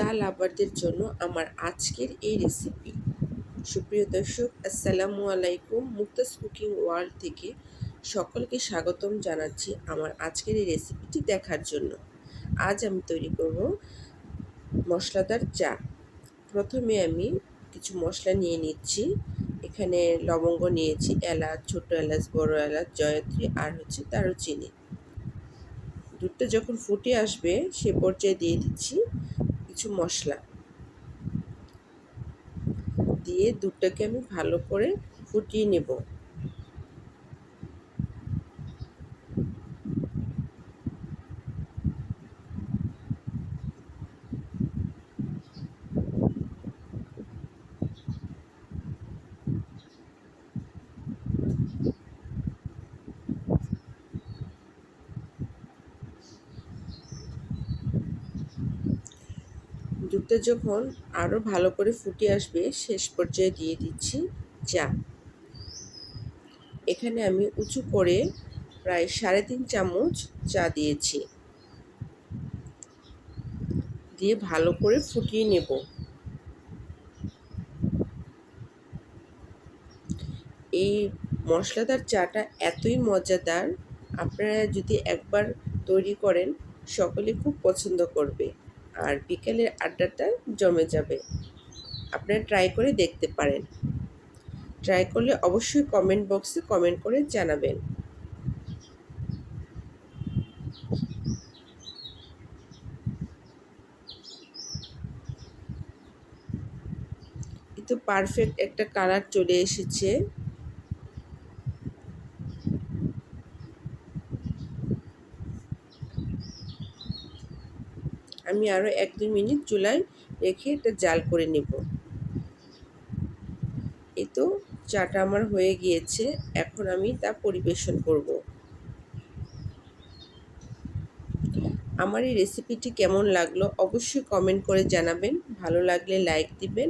চা লাভারদের জন্য আমার আজকের এই রেসিপি। সুপ্রিয় দর্শক, আসসালামু আলাইকুম। মুক্তা কুকিং ওয়ার্ল্ড থেকে সকলকে স্বাগতম জানাচ্ছি আমার আজকের এই রেসিপিটি দেখার জন্য। আজ আমি তৈরি করব মশলাদার চা। প্রথমে আমি কিছু মশলা নিয়ে নিচ্ছি। এখানে লবঙ্গ নিয়েছি, এলাচ, ছোট এলাচ, বড় এলাচ, জয়ত্রী আর দারুচিনি। দুধটা যখন ফুটে আসবে সে পর্যায়ে দিয়ে দিচ্ছি কিছু মশলা। দিয়ে দুধটাকে আমি ভালো করে ফুটিয়ে নেব। দুধটা যখন আরও ভালো করে ফুটে আসবে শেষ পর্যায়ে দিয়ে দিচ্ছি চা। এখানে আমি উঁচু করে প্রায় 3.5 চামচ চা দিয়েছি। দিয়ে ভালো করে ফুটিয়ে নেব। এই মশলাদার চাটা এতই মজাদার, আপনারা যদি একবার তৈরি করেন সকলে খুব পছন্দ করবে, আর বিকেলের আড্ডাটা জমে যাবে। আপনারা ট্রাই করে দেখতে পারেন। ট্রাই করলে অবশ্যই কমেন্ট বক্সে কমেন্ট করে জানাবেন। তো পারফেক্ট একটা কালার চলে এসেছে। আমি আরও 1-2 মিনিট চুলায় রেখে এটা জাল করে নেব। এই তো চাটা আমার হয়ে গিয়েছে, এখন আমি তা পরিবেশন করব। আমার এই রেসিপিটি কেমন লাগলো অবশ্যই কমেন্ট করে জানাবেন। ভালো লাগলে লাইক দিবেন,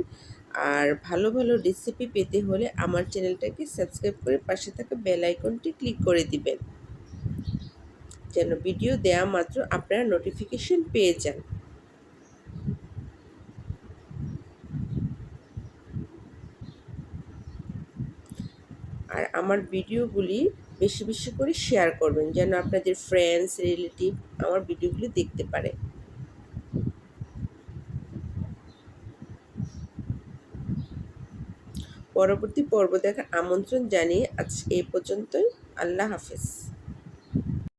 আর ভালো ভালো রেসিপি পেতে হলে আমার চ্যানেলটাকে সাবস্ক্রাইব করে পাশে থাকা বেল আইকনটি ক্লিক করে দিবেন, যেন ভিডিও দেওয়া মাত্র আপনারা নোটিফিকেশন পেয়ে যান। আর আমার ভিডিওগুলি বেশি বেশি করে শেয়ার করবেন, যেন আপনাদের ফ্রেন্ডস রিলেটিভ আমার ভিডিওগুলি দেখতে পারে। পরবর্তী পর্ব দেখার আমন্ত্রণ জানিয়ে আজ এই পর্যন্তই। আল্লাহ হাফেজ।